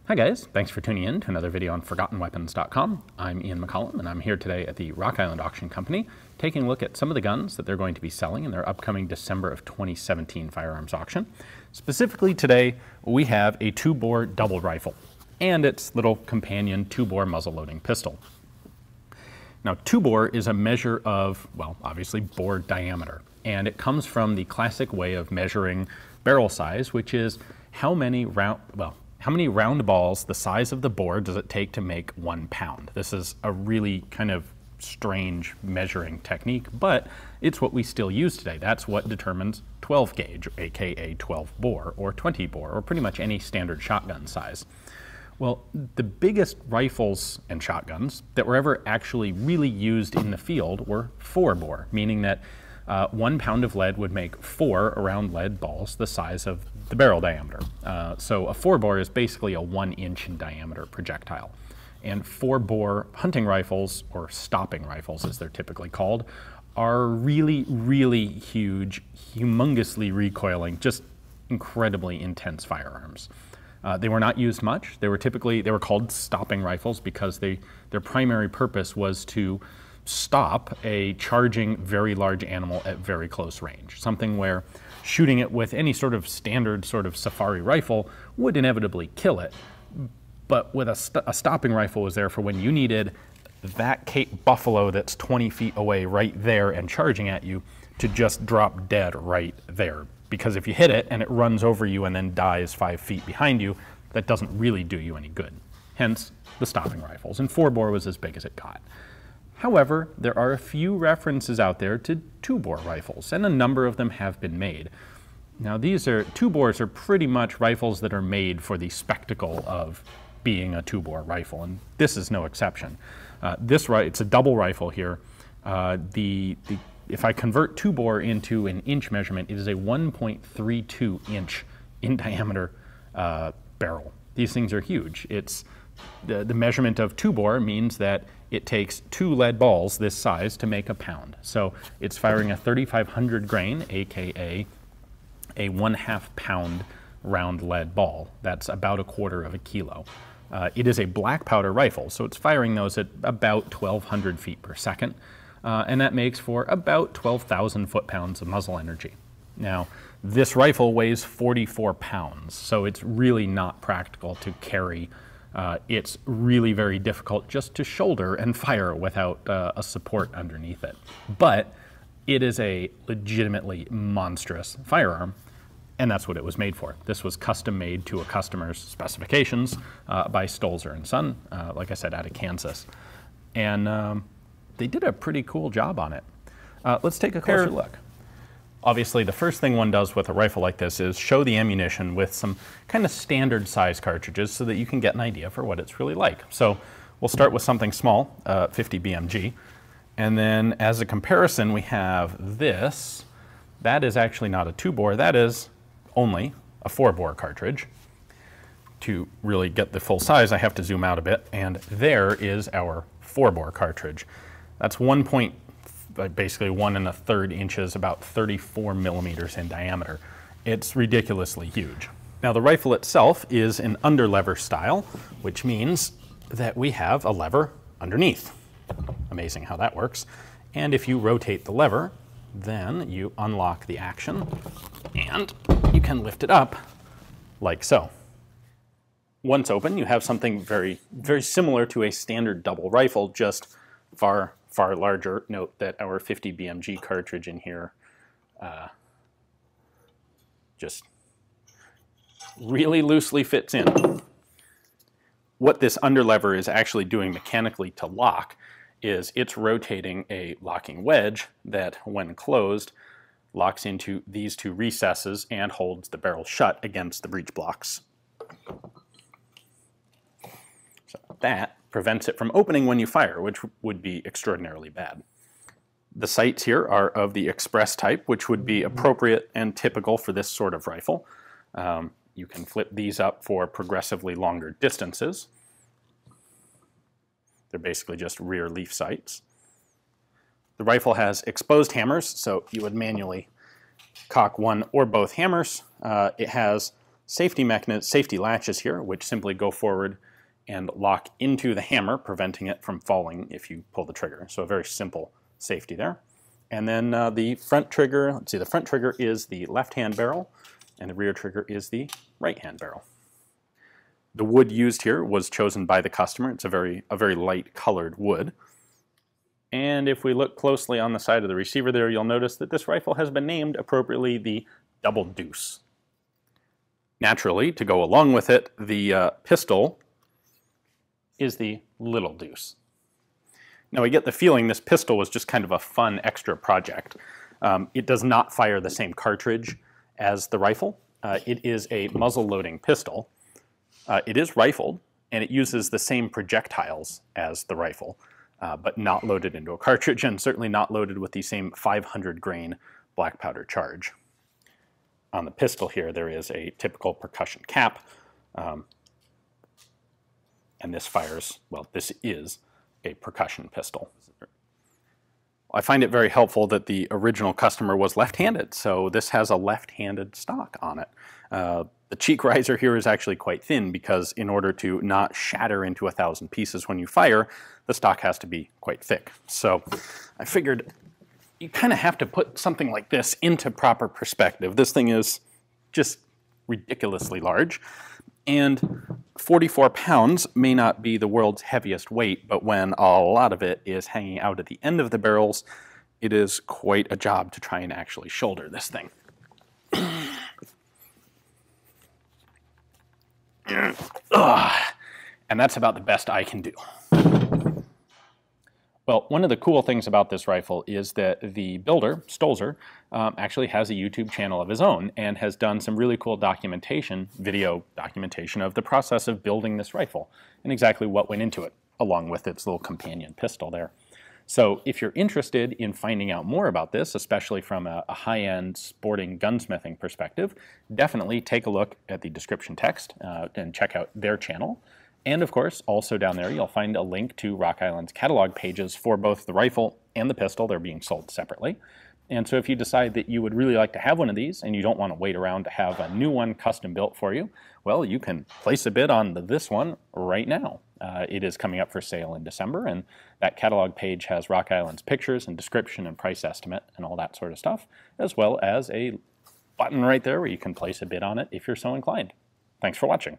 Hi guys, thanks for tuning in to another video on ForgottenWeapons.com. I'm Ian McCollum and I'm here today at the Rock Island Auction Company taking a look at some of the guns that they're going to be selling in their upcoming December of 2017 firearms auction. Specifically today we have a 2-bore double rifle and its little companion 2-bore muzzle-loading pistol. Now 2-bore is a measure of, well, obviously bore diameter, and it comes from the classic way of measuring barrel size, which is how many round balls the size of the bore does it take to make 1 pound. This is a really kind of strange measuring technique, but it's what we still use today. That's what determines 12 gauge, aka 12 bore, or 20 bore, or pretty much any standard shotgun size. Well, the biggest rifles and shotguns that were ever actually really used in the field were 4 bore, meaning that 1 pound of lead would make 4 round lead balls the size of the barrel diameter. So a 4 bore is basically a 1 inch in diameter projectile. And 4 bore hunting rifles, or stopping rifles as they're typically called, are really, really huge, humongously recoiling, just incredibly intense firearms. They were not used much. They were called stopping rifles because their primary purpose was to stop a charging very large animal at very close range. Something where shooting it with any sort of standard sort of safari rifle would inevitably kill it. But with a stopping rifle was there for when you needed that Cape buffalo that's 20 feet away right there and charging at you to just drop dead right there. Because if you hit it and it runs over you and then dies 5 feet behind you, that doesn't really do you any good. Hence the stopping rifles, and 4 bore was as big as it got. However, there are a few references out there to 2-bore rifles, and a number of them have been made. Now 2-bores are pretty much rifles that are made for the spectacle of being a 2-bore rifle, and this is no exception. It's a double rifle here. If I convert 2-bore into an inch measurement, it is a 1.32 inch in diameter barrel. These things are huge. It's the measurement of 2-bore means that it takes 2 lead balls this size to make a pound. So it's firing a 3,500 grain, aka a 1/2 pound round lead ball. That's about 1/4 kilo. It is a black powder rifle, so it's firing those at about 1,200 feet per second. And that makes for about 12,000 foot-pounds of muzzle energy. Now, this rifle weighs 44 pounds, so it's really not practical to carry. It's really very difficult just to shoulder and fire without a support underneath it. But it is a legitimately monstrous firearm, and that's what it was made for. This was custom made to a customer's specifications by Stolzer Son, like I said, out of Kansas. And they did a pretty cool job on it. Let's take a closer look. Obviously, the first thing one does with a rifle like this is show the ammunition with some kind of standard size cartridges so that you can get an idea for what it's really like. So we'll start with something small, 50 BMG. And then as a comparison, we have this. That is actually not a 2-bore, that is only a 4-bore cartridge. To really get the full size, I have to zoom out a bit, and there is our 4-bore cartridge. That's basically 1 1/3 inches, about 34 millimeters in diameter. It's ridiculously huge. Now the rifle itself is an underlever style, which means that we have a lever underneath. Amazing how that works. And if you rotate the lever, then you unlock the action and you can lift it up like so. Once open, you have something very, very similar to a standard double rifle, just far larger. Note that our 50 BMG cartridge in here just really loosely fits in. What this underlever is actually doing mechanically to lock is it's rotating a locking wedge that, when closed, locks into these 2 recesses and holds the barrel shut against the breech blocks. So that prevents it from opening when you fire, which would be extraordinarily bad. The sights here are of the express type, which would be appropriate and typical for this sort of rifle. You can flip these up for progressively longer distances. They're basically just rear leaf sights. The rifle has exposed hammers, so you would manually cock one or both hammers. It has safety latches here, which simply go forward and lock into the hammer, preventing it from falling if you pull the trigger. So a very simple safety there. And then the front trigger, let's see, the front trigger is the left-hand barrel, and the rear trigger is the right-hand barrel. The wood used here was chosen by the customer. It's a very light colored wood. And if we look closely on the side of the receiver there, you'll notice that this rifle has been named appropriately the Double Deuce. Naturally, to go along with it, the pistol is the Little Deuce. Now, I get the feeling this pistol was just kind of a fun extra project. It does not fire the same cartridge as the rifle. It is a muzzle-loading pistol. It is rifled, and it uses the same projectiles as the rifle, but not loaded into a cartridge, and certainly not loaded with the same 500 grain black powder charge. On the pistol here, there is a typical percussion cap, and this fires, well, this is a percussion pistol. I find it very helpful that the original customer was left-handed, so this has a left-handed stock on it. The cheek riser here is actually quite thin because in order to not shatter into 1,000 pieces when you fire, the stock has to be quite thick. So I figured you kind of have to put something like this into proper perspective. This thing is just ridiculously large, and 44 pounds may not be the world's heaviest weight, but when a lot of it is hanging out at the end of the barrels, it is quite a job to try and actually shoulder this thing. And that's about the best I can do. Well, one of the cool things about this rifle is that the builder, Stolzer, actually has a YouTube channel of his own and has done some really cool documentation, video documentation of the process of building this rifle and exactly what went into it, along with its little companion pistol there. So if you're interested in finding out more about this, especially from a high-end sporting gunsmithing perspective, definitely take a look at the description text and check out their channel. And of course, also down there, you'll find a link to Rock Island's catalog pages for both the rifle and the pistol. They're being sold separately. And so if you decide that you would really like to have one of these and you don't want to wait around to have a new one custom built for you, well, you can place a bid on this one right now. It is coming up for sale in December, and that catalog page has Rock Island's pictures and description and price estimate and all that sort of stuff, as well as a button right there where you can place a bid on it if you're so inclined. Thanks for watching.